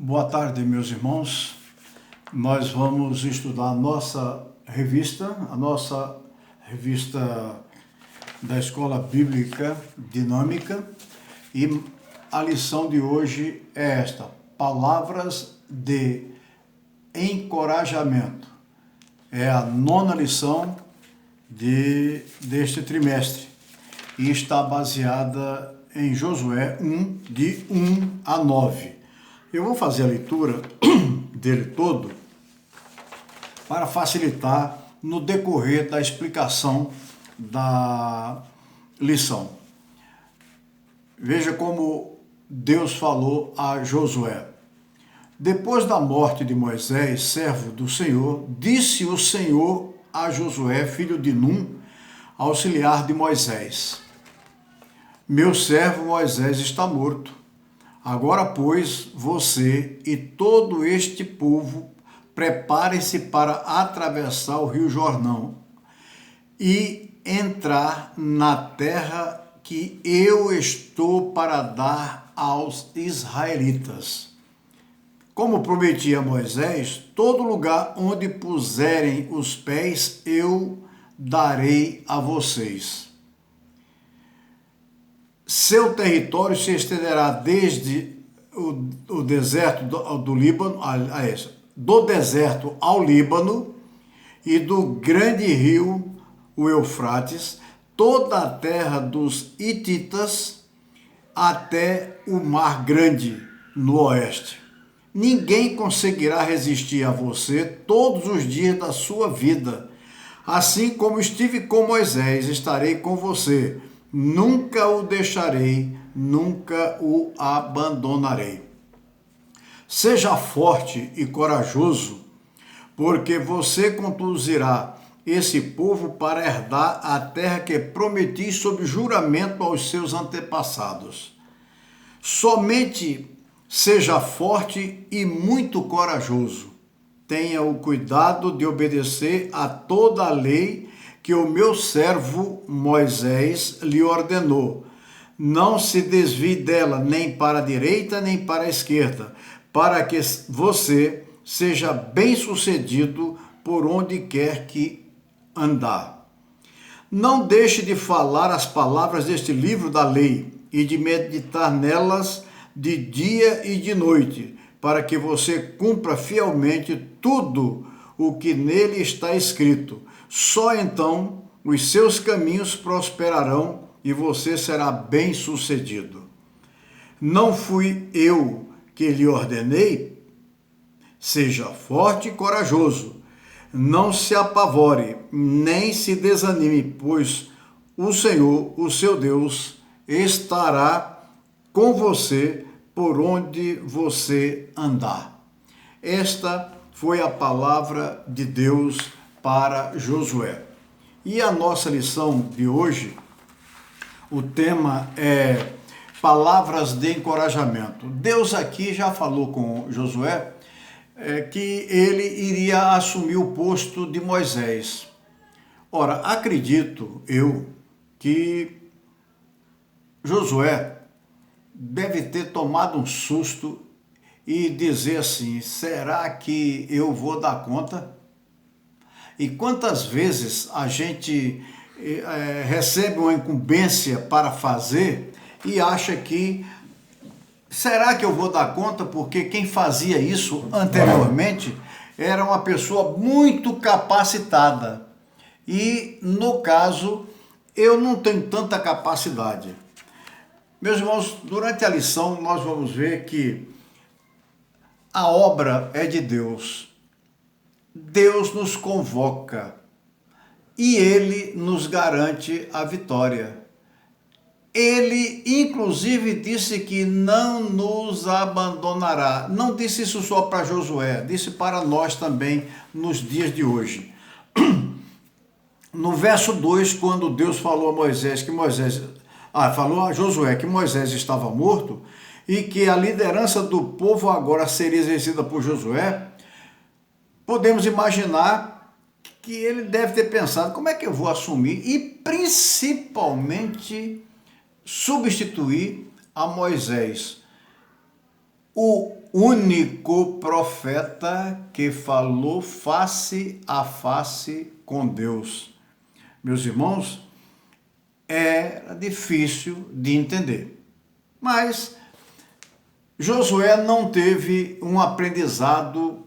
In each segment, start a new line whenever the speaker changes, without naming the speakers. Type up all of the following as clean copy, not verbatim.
Boa tarde, meus irmãos. Nós vamos estudar a nossa revista da Escola Bíblica Dinâmica, e a lição de hoje é esta: Palavras de Encorajamento. É a 9ª lição deste trimestre e está baseada em Josué 1, de 1 a 9. Eu vou fazer a leitura dele todo para facilitar no decorrer da explicação da lição. Veja como Deus falou a Josué. Depois da morte de Moisés, servo do Senhor, disse o Senhor a Josué, filho de Num, auxiliar de Moisés: Meu servo Moisés está morto. Agora, pois, você e todo este povo preparem-se para atravessar o rio Jordão e entrar na terra que eu estou para dar aos israelitas. Como prometi a Moisés, todo lugar onde puserem os pés eu darei a vocês. Seu território se estenderá desde o deserto do Líbano, do deserto ao Líbano e do grande rio, o Eufrates, toda a terra dos hititas até o Mar Grande no oeste. Ninguém conseguirá resistir a você todos os dias da sua vida. Assim como estive com Moisés, estarei com você. Nunca o deixarei, nunca o abandonarei. Seja forte e corajoso, porque você conduzirá esse povo para herdar a terra que prometi sob juramento aos seus antepassados. Somente seja forte e muito corajoso. Tenha o cuidado de obedecer a toda a lei que o meu servo Moisés lhe ordenou. Não se desvie dela nem para a direita nem para a esquerda, para que você seja bem-sucedido por onde quer que andar. Não deixe de falar as palavras deste livro da lei e de meditar nelas de dia e de noite, para que você cumpra fielmente tudo o que nele está escrito. Só então os seus caminhos prosperarão e você será bem-sucedido. Não fui eu que lhe ordenei? Seja forte e corajoso. Não se apavore, nem se desanime, pois o Senhor, o seu Deus, estará com você por onde você andar. Esta foi a palavra de Deus para Josué. E a nossa lição de hoje, o tema é palavras de encorajamento. Deus aqui já falou com Josué que ele iria assumir o posto de Moisés. Ora, acredito eu que Josué deve ter tomado um susto e dizer assim: será que eu vou dar conta? E quantas vezes a gente recebe uma incumbência para fazer e acha que será que eu vou dar conta? Porque quem fazia isso anteriormente era uma pessoa muito capacitada. E, no caso, eu não tenho tanta capacidade. Meus irmãos, durante a lição nós vamos ver que a obra é de Deus. Deus nos convoca e Ele nos garante a vitória. Ele, inclusive, disse que não nos abandonará. Não disse isso só para Josué, disse para nós também nos dias de hoje. No verso 2, quando Deus falou a Moisés que falou a Josué que Moisés estava morto e que a liderança do povo agora seria exercida por Josué, podemos imaginar que ele deve ter pensado: como é que eu vou assumir e principalmente substituir a Moisés? O único profeta que falou face a face com Deus. Meus irmãos, era difícil de entender, mas Josué não teve um aprendizado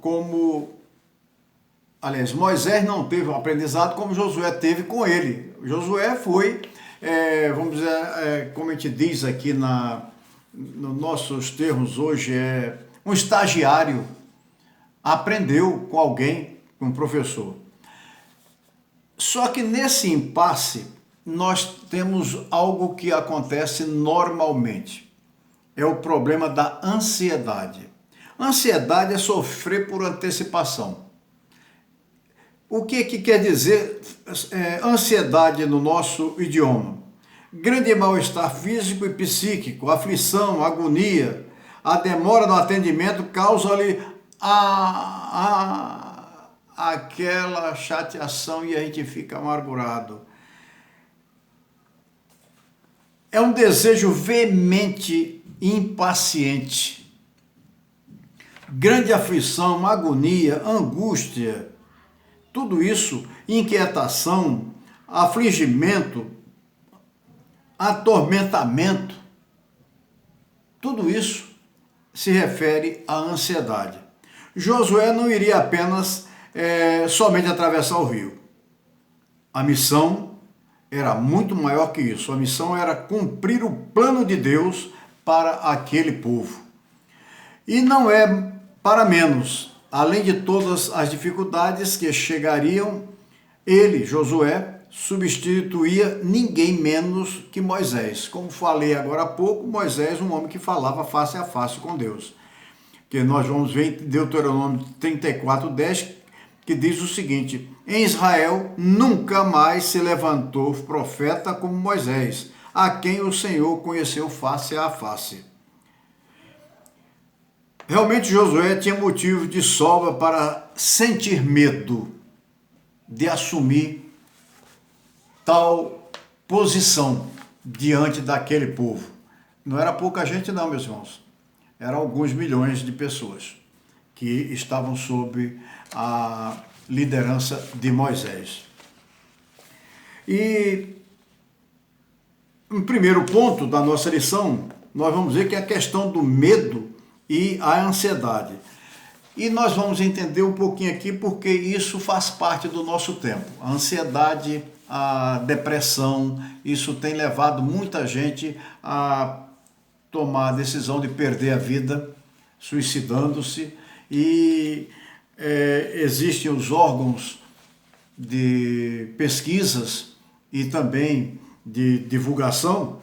Moisés não teve um aprendizado como Josué teve com ele. Josué foi, vamos dizer, como a gente diz aqui nos nossos termos hoje, um estagiário, aprendeu com alguém, com um professor. Só que nesse impasse, nós temos algo que acontece normalmente. É o problema da ansiedade. Ansiedade é sofrer por antecipação. O que quer dizer ansiedade no nosso idioma? Grande mal-estar físico e psíquico, aflição, agonia, a demora no atendimento causa-lhe aquela chateação e a gente fica amargurado. É um desejo veemente impaciente, grande aflição, agonia, angústia, tudo isso, inquietação, afligimento, atormentamento, tudo isso se refere à ansiedade. Josué não iria apenas somente atravessar o rio. A missão era muito maior que isso. A missão era cumprir o plano de Deus para aquele povo. E não é para menos. Além de todas as dificuldades que chegariam, ele, Josué, substituía ninguém menos que Moisés. Como falei agora há pouco, Moisés, um homem que falava face a face com Deus. Que nós vamos ver em Deuteronômio 34:10, que diz o seguinte: em Israel nunca mais se levantou profeta como Moisés, a quem o Senhor conheceu face a face. Realmente Josué tinha motivo de sobra para sentir medo de assumir tal posição diante daquele povo. Não era pouca gente não, meus irmãos. Eram alguns milhões de pessoas que estavam sob a liderança de Moisés. E um primeiro ponto da nossa lição, nós vamos ver que é a questão do medo e a ansiedade. E nós vamos entender um pouquinho aqui porque isso faz parte do nosso tempo. A ansiedade, a depressão, isso tem levado muita gente a tomar a decisão de perder a vida, suicidando-se, e existem os órgãos de pesquisas e também de divulgação,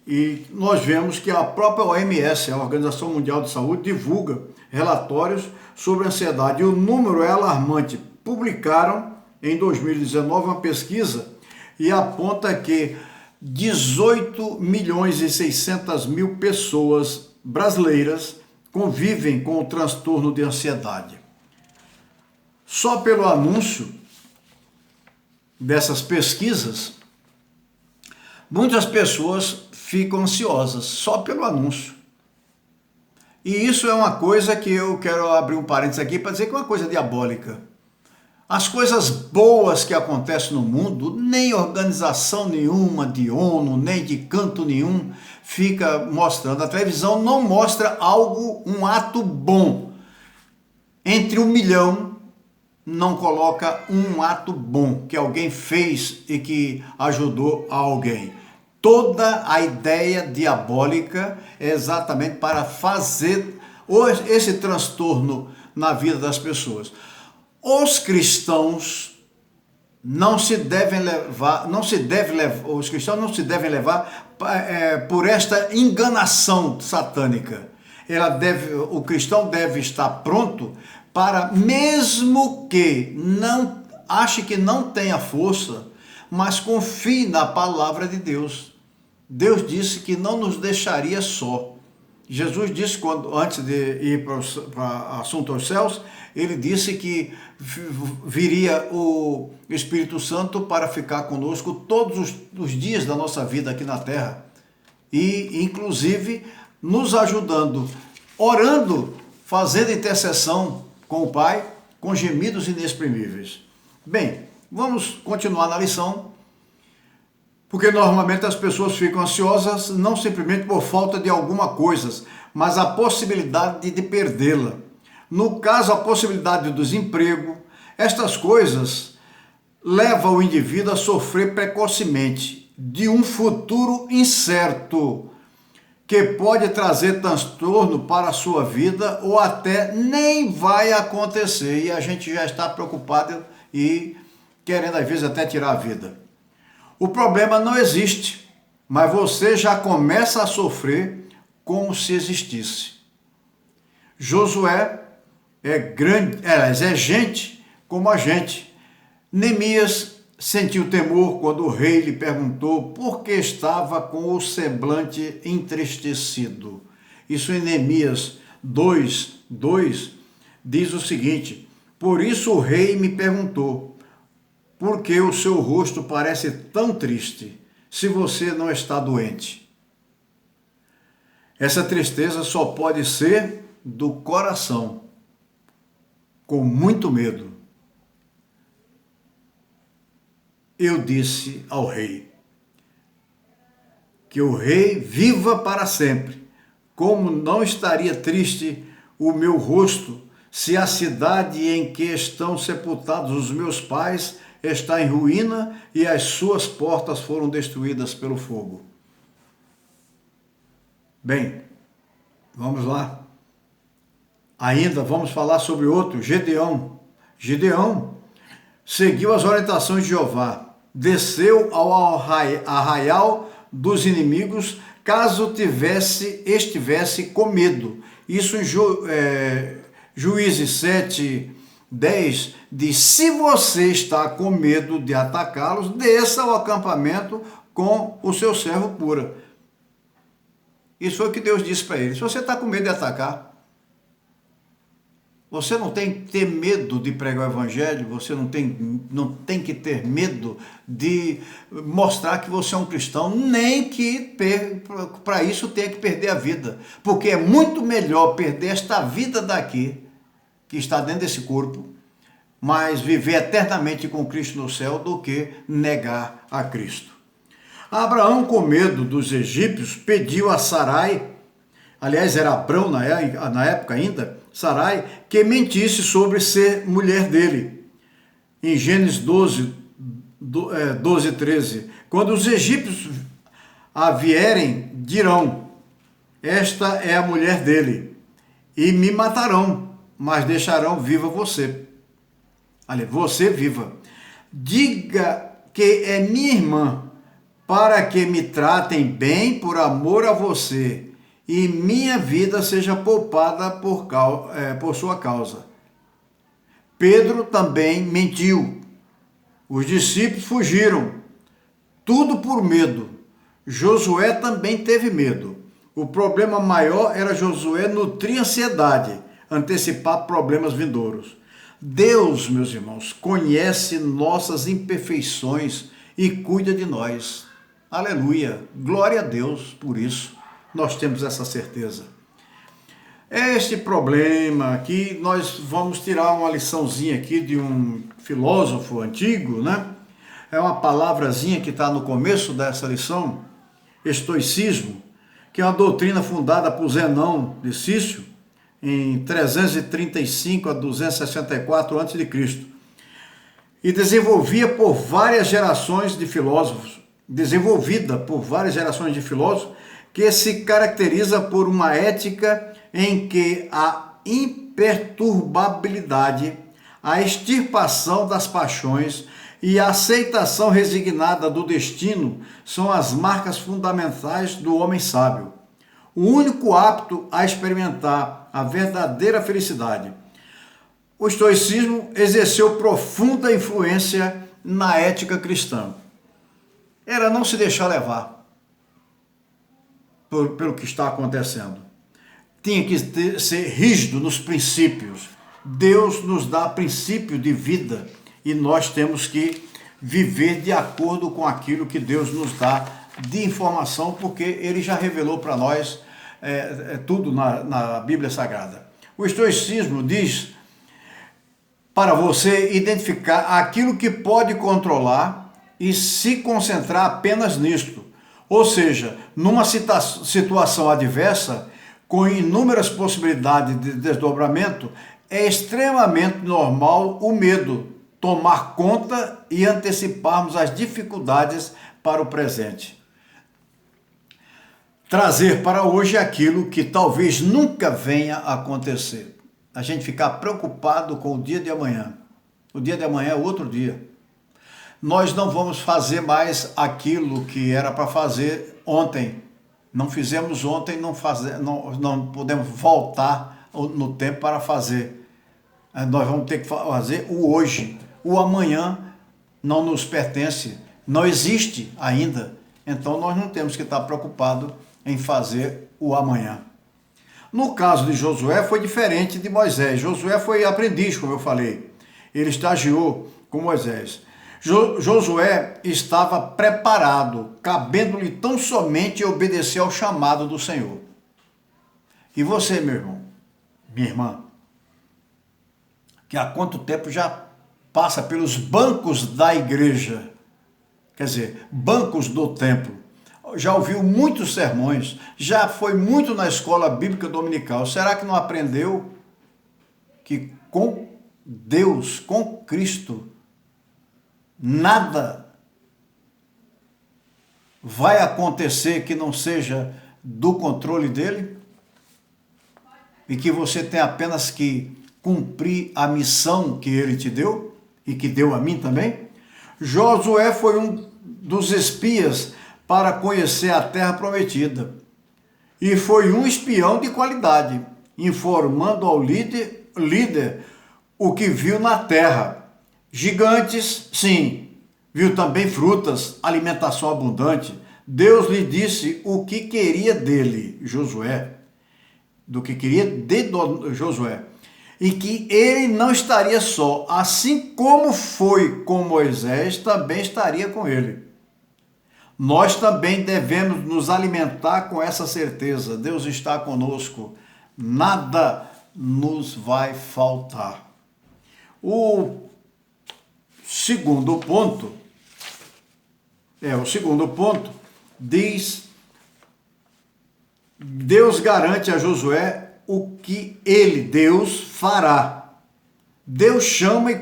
e nós vemos que a própria OMS, a Organização Mundial de Saúde, divulga relatórios sobre ansiedade, e o número é alarmante. Publicaram em 2019 uma pesquisa e aponta que 18.600.000 pessoas brasileiras convivem com o transtorno de ansiedade. Só pelo anúncio dessas pesquisas, muitas pessoas ficam ansiosas, só pelo anúncio. E isso é uma coisa que eu quero abrir um parênteses aqui para dizer que é uma coisa diabólica. As coisas boas que acontecem no mundo, nem organização nenhuma de ONU, nem de canto nenhum, fica mostrando. A televisão não mostra um ato bom. Entre 1 milhão, não coloca um ato bom que alguém fez e que ajudou a alguém. Toda a ideia diabólica é exatamente para fazer esse transtorno na vida das pessoas. Os cristãos os cristãos não se devem levar por esta enganação satânica. O cristão deve estar pronto para, mesmo que não ache que não tenha força, mas confie na palavra de Deus. Deus disse que não nos deixaria só. Jesus disse, antes de ir para o assunto aos céus, ele disse que viria o Espírito Santo para ficar conosco todos os dias da nossa vida aqui na terra. E, inclusive, nos ajudando, orando fazendo intercessão com o Pai, com gemidos inexprimíveis. Bem, vamos continuar na lição, porque normalmente as pessoas ficam ansiosas não simplesmente por falta de alguma coisa, mas a possibilidade de perdê-la. No caso, a possibilidade do desemprego. Estas coisas levam o indivíduo a sofrer precocemente de um futuro incerto, que pode trazer transtorno para a sua vida ou até nem vai acontecer e a gente já está preocupado e querendo às vezes até tirar a vida. O problema não existe, mas você já começa a sofrer como se existisse. Josué é gente como a gente. Neemias sentiu temor quando o rei lhe perguntou por que estava com o semblante entristecido. Isso em Neemias 2:2 diz o seguinte: por isso o rei me perguntou, por que o seu rosto parece tão triste, se você não está doente? Essa tristeza só pode ser do coração, com muito medo. Eu disse ao rei, que o rei viva para sempre. Como não estaria triste o meu rosto, se a cidade em que estão sepultados os meus pais está em ruína e as suas portas foram destruídas pelo fogo? Bem, vamos lá. Ainda vamos falar sobre outro, Gedeão. Gedeão seguiu as orientações de Jeová, desceu ao arraial dos inimigos, caso estivesse com medo. Isso em Juízes 7:10 diz: se você está com medo de atacá-los, desça ao acampamento com o seu servo pura. Isso foi o que Deus disse para ele. Se você está com medo de atacar, você não tem que ter medo de pregar o evangelho, você não tem que ter medo de mostrar que você é um cristão, nem que para isso tenha que perder a vida. Porque é muito melhor perder esta vida daqui, que está dentro desse corpo, mas viver eternamente com Cristo no céu, do que negar a Cristo. Abraão, com medo dos egípcios, pediu a Sarai, aliás era Abrão na época ainda, Sarai, que mentisse sobre ser mulher dele. Em Gênesis 12:13, quando os egípcios a vierem, dirão: esta é a mulher dele, e me matarão, mas deixarão viva você. Ali, você viva. Diga que é minha irmã, para que me tratem bem por amor a você, e minha vida seja poupada por sua causa. Pedro também mentiu. Os discípulos fugiram, tudo por medo. Josué também teve medo. O problema maior era Josué nutrir ansiedade, antecipar problemas vindouros. Deus, meus irmãos, conhece nossas imperfeições e cuida de nós. Aleluia, glória a Deus por isso. Nós temos essa certeza. Este problema aqui, nós vamos tirar uma liçãozinha aqui de um filósofo antigo, né? É uma palavrazinha que está no começo dessa lição, estoicismo, que é uma doutrina fundada por Zenão de Cício, em 335 a 264 a.C., e desenvolvida por várias gerações de filósofos, que se caracteriza por uma ética em que a imperturbabilidade, a extirpação das paixões e a aceitação resignada do destino são as marcas fundamentais do homem sábio, o único apto a experimentar a verdadeira felicidade. O estoicismo exerceu profunda influência na ética cristã. Era não se deixar levar pelo que está acontecendo. Tinha que ser rígido nos princípios. Deus nos dá princípio de vida e nós temos que viver de acordo com aquilo que Deus nos dá de informação, porque Ele já revelou para nós tudo na Bíblia Sagrada. O estoicismo diz para você identificar aquilo que pode controlar e se concentrar apenas nisto. Ou seja, numa situação adversa, com inúmeras possibilidades de desdobramento, é extremamente normal o medo tomar conta e anteciparmos as dificuldades para o presente. Trazer para hoje aquilo que talvez nunca venha a acontecer. A gente ficar preocupado com o dia de amanhã. O dia de amanhã é outro dia. Nós não vamos fazer mais aquilo que era para fazer ontem. Não fizemos ontem, não podemos voltar no tempo para fazer. Nós vamos ter que fazer o hoje. O amanhã não nos pertence, não existe ainda. Então nós não temos que estar preocupados em fazer o amanhã. No caso de Josué foi diferente de Moisés. Josué foi aprendiz, como eu falei. Ele estagiou com Moisés. Josué estava preparado, cabendo-lhe tão somente obedecer ao chamado do Senhor. E você, meu irmão, minha irmã, que há quanto tempo já passa pelos bancos da igreja, quer dizer, bancos do templo, já ouviu muitos sermões, já foi muito na escola bíblica dominical, será que não aprendeu que com Deus, com Cristo, nada vai acontecer que não seja do controle dele? E que você tem apenas que cumprir a missão que ele te deu e que deu a mim também? Josué foi um dos espias para conhecer a terra prometida. E foi um espião de qualidade, informando ao líder o que viu na terra. Gigantes, sim. Viu também frutas, alimentação abundante. Deus lhe disse o que queria dele, Josué. Do que queria de Josué. E que ele não estaria só. Assim como foi com Moisés, também estaria com ele. Nós também devemos nos alimentar com essa certeza. Deus está conosco. Nada nos vai faltar. O segundo ponto diz: Deus garante a Josué o que ele, Deus, fará. Deus chama e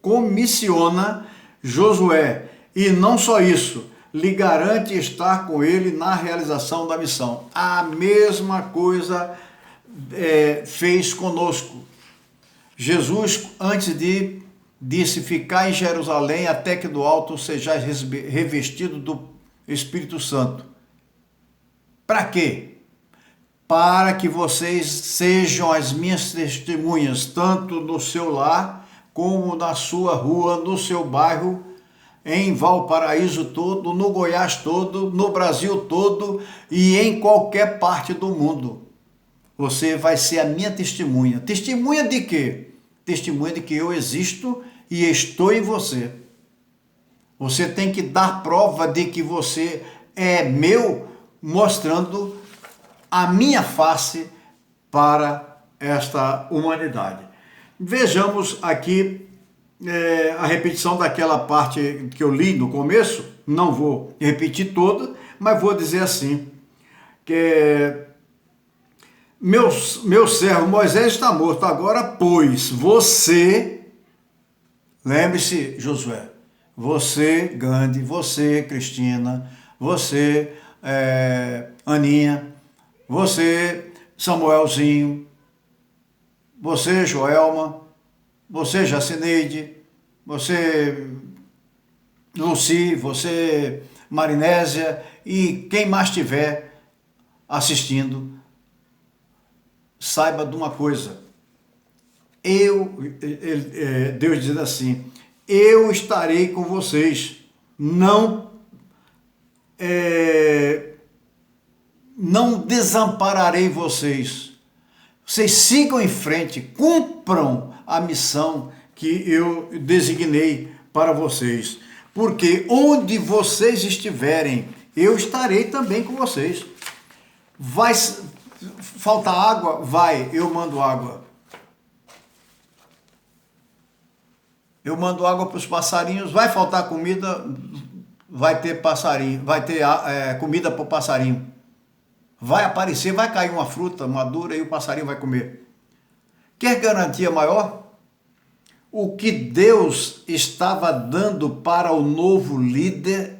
comissiona Josué. E não só isso, lhe garante estar com ele na realização da missão. A mesma coisa fez conosco. Jesus, antes disse: ficar em Jerusalém até que do alto sejais revestido do Espírito Santo. Para quê? Para que vocês sejam as minhas testemunhas, tanto no seu lar, como na sua rua, no seu bairro, em Valparaíso todo, no Goiás todo, no Brasil todo e em qualquer parte do mundo. Você vai ser a minha testemunha. Testemunha de quê? Testemunha de que eu existo e estou em você. Você tem que dar prova de que você é meu, mostrando a minha face para esta humanidade. Vejamos aqui a repetição daquela parte que eu li no começo. Não vou repetir toda, mas vou dizer assim, que meu servo Moisés está morto, agora, pois, você, lembre-se, Josué, você, Gandhi, você, Cristina, você, Aninha, você, Samuelzinho, você, Joelma, você, Jacineide, você, Luci, você, Marinésia e quem mais estiver assistindo, saiba de uma coisa. Deus diz assim: eu estarei com vocês, não desampararei vocês. Vocês sigam em frente, cumpram a missão que eu designei para vocês. Porque onde vocês estiverem, eu estarei também com vocês. falta água? Vai, eu mando água. Eu mando água para os passarinhos. Vai faltar comida? Vai ter passarinho, vai ter comida para o passarinho. Vai aparecer, vai cair uma fruta madura e o passarinho vai comer. Quer garantia maior? O que Deus estava dando para o novo líder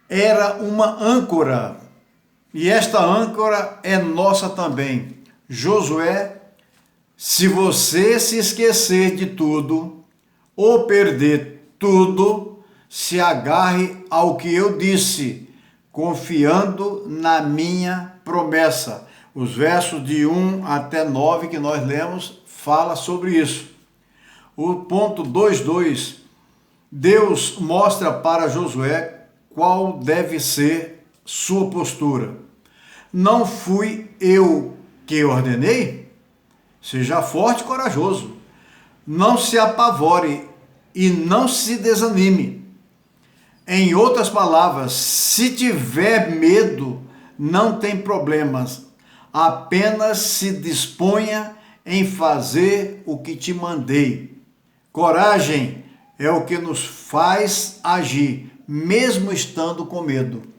era uma âncora. E esta âncora é nossa também. Josué, se você se esquecer de tudo ou perder tudo, se agarre ao que eu disse, confiando na minha promessa. Os versos de 1 até 9 que nós lemos fala sobre isso. O ponto 2.2, Deus mostra para Josué qual deve ser sua postura. Não fui eu que ordenei? Seja forte e corajoso. Não se apavore e não se desanime. Em outras palavras, se tiver medo, não tem problemas. Apenas se disponha em fazer o que te mandei. Coragem é o que nos faz agir, mesmo estando com medo.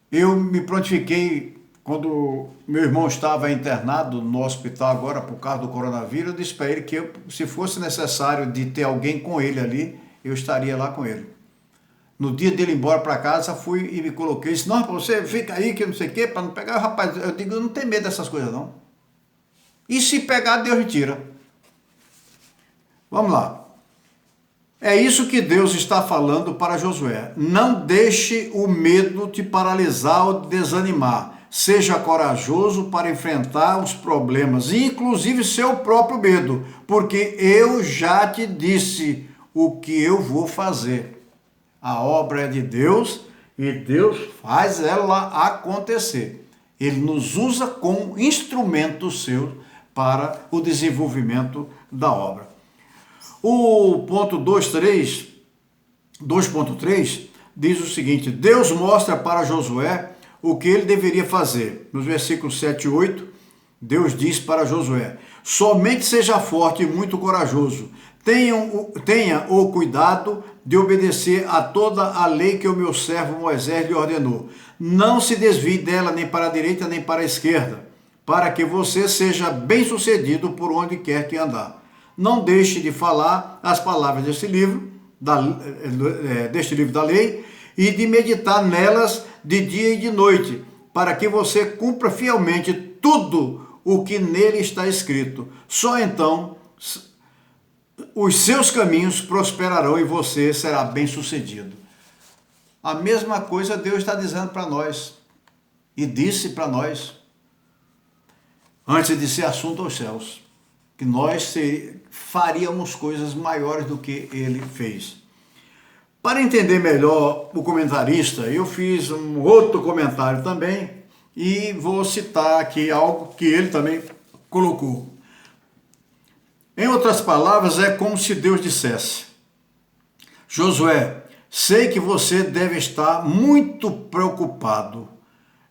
Eu me prontifiquei quando meu irmão estava internado no hospital agora por causa do coronavírus. Eu disse para ele que se fosse necessário de ter alguém com ele ali, eu estaria lá com ele. No dia dele ir embora para casa, fui e me coloquei. Disse, não, você fica aí que não sei o quê, para não pegar. Rapaz, eu digo, eu não tenho medo dessas coisas não. E se pegar, Deus retira. Vamos lá. É isso que Deus está falando para Josué. Não deixe o medo te paralisar ou desanimar. Seja corajoso para enfrentar os problemas, inclusive seu próprio medo, porque eu já te disse o que eu vou fazer. A obra é de Deus e Deus faz ela acontecer. Ele nos usa como instrumento seu para o desenvolvimento da obra. O ponto 2.3 diz o seguinte: Deus mostra para Josué o que ele deveria fazer. Nos versículos 7 e 8, Deus diz para Josué: somente seja forte e muito corajoso. Tenha o cuidado de obedecer a toda a lei que o meu servo Moisés lhe ordenou. Não se desvie dela nem para a direita nem para a esquerda, para que você seja bem-sucedido por onde quer que andar. Não deixe de falar as palavras deste livro da lei e de meditar nelas de dia e de noite, para que você cumpra fielmente tudo o que nele está escrito. Só então os seus caminhos prosperarão e você será bem-sucedido. A mesma coisa Deus está dizendo para nós e disse para nós antes de ser assunto aos céus, que nós faríamos coisas maiores do que ele fez. Para entender melhor o comentarista, eu fiz um outro comentário também e vou citar aqui algo que ele também colocou. Em outras palavras, é como se Deus dissesse: Josué, sei que você deve estar muito preocupado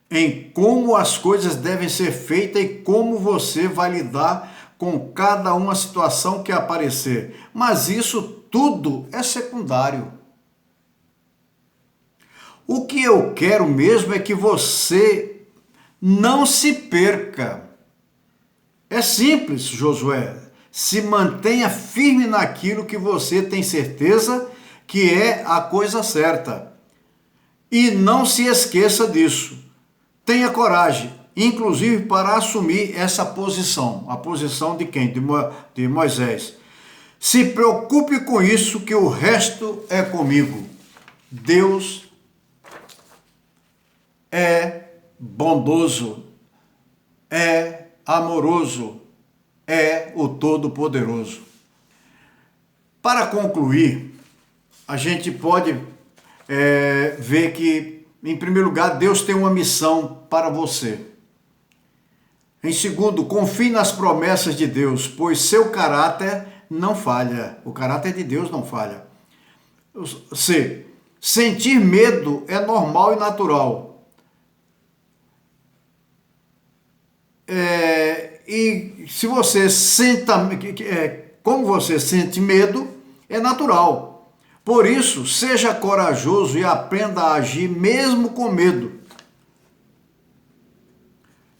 em como as coisas devem ser feitas e como você vai lidar com cada uma situação que aparecer. Mas isso tudo é secundário. O que eu quero mesmo é que você não se perca. É simples, Josué. Se mantenha firme naquilo que você tem certeza que é a coisa certa. E não se esqueça disso. Tenha coragem, inclusive para assumir essa posição. A posição de quem? De Moisés. Se preocupe com isso, que o resto é comigo. Deus é bondoso, é amoroso, é o Todo-Poderoso. Para concluir, a gente pode ver que, em primeiro lugar, Deus tem uma missão para você. Em segundo, confie nas promessas de Deus, pois seu caráter não falha. O caráter de Deus não falha. C. Sentir medo é normal e natural. E se você como você sente medo, é natural. Por isso, seja corajoso e aprenda a agir mesmo com medo.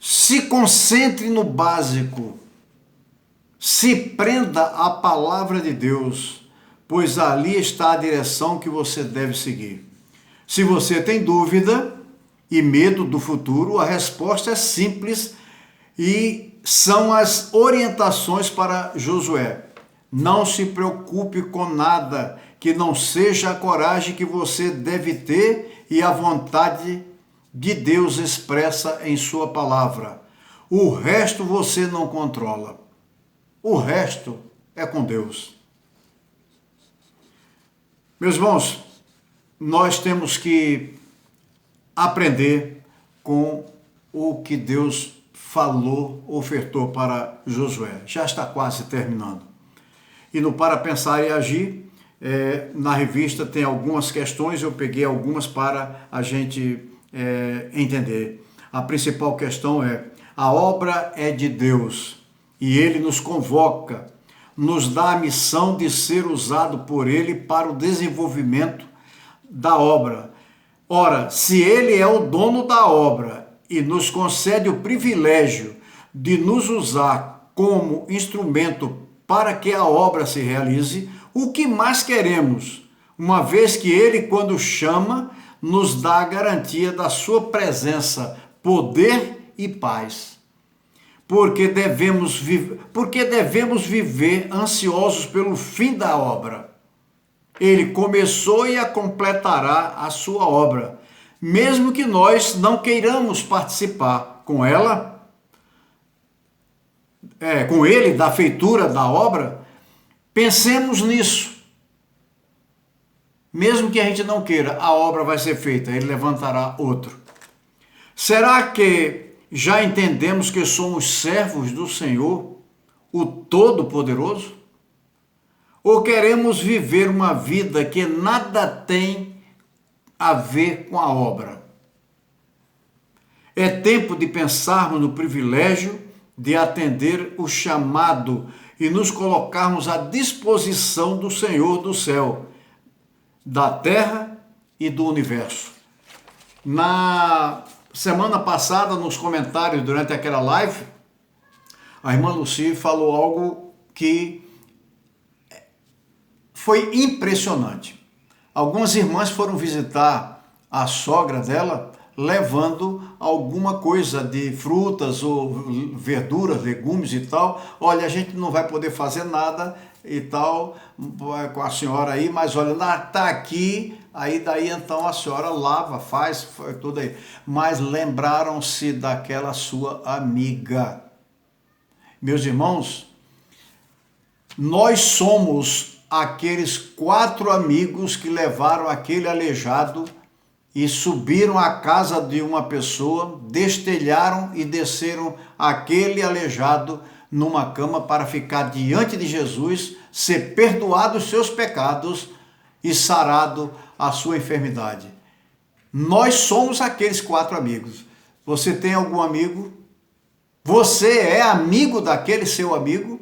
Se concentre no básico. Se prenda à palavra de Deus, pois ali está a direção que você deve seguir. Se você tem dúvida e medo do futuro, a resposta é simples e são as orientações para Josué. Não se preocupe com nada que não seja a coragem que você deve ter e a vontade de Deus expressa em sua palavra. O resto você não controla. O resto é com Deus. Meus irmãos, nós temos que aprender com o que Deus falou, ofertou para Josué. Já está quase terminando. E no Para Pensar e Agir, na revista tem algumas questões, eu peguei algumas para a gente entender. A principal questão é: a obra é de Deus e Ele nos convoca, nos dá a missão de ser usado por Ele para o desenvolvimento da obra. Ora, se Ele é o dono da obra e nos concede o privilégio de nos usar como instrumento para que a obra se realize, o que mais queremos, uma vez que Ele, quando chama, nos dá a garantia da sua presença, poder e paz. Porque devemos viver ansiosos pelo fim da obra. Ele começou e a completará a sua obra, mesmo que nós não queiramos participar com ele da feitura da obra. Pensemos nisso. Mesmo que a gente não queira, a obra vai ser feita, ele levantará outro. Será que já entendemos que somos servos do Senhor, o Todo-Poderoso? Ou queremos viver uma vida que nada tem a ver com a obra? É tempo de pensarmos no privilégio de atender o chamado e nos colocarmos à disposição do Senhor do céu, da terra e do universo. Na semana passada, nos comentários durante aquela live, a irmã Lucy falou algo que foi impressionante. Algumas irmãs foram visitar a sogra dela levando alguma coisa de frutas ou verduras, legumes e tal. Olha, a gente não vai poder fazer nada e tal com a senhora aí, mas olha, está aqui, aí daí então a senhora lava, faz tudo aí. Mas lembraram-se daquela sua amiga. Meus irmãos, nós somos aqueles 4 amigos que levaram aquele aleijado e subiram à casa de uma pessoa, destelharam e desceram aquele aleijado numa cama para ficar diante de Jesus, ser perdoado os seus pecados e sarado a sua enfermidade. Nós somos aqueles 4 amigos. Você tem algum amigo? Você é amigo daquele seu amigo?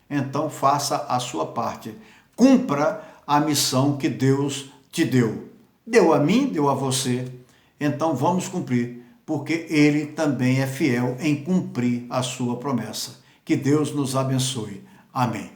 Então faça a sua parte. Cumpra a missão que Deus te deu. Deu a mim, deu a você. Então vamos cumprir, porque Ele também é fiel em cumprir a sua promessa. Que Deus nos abençoe. Amém.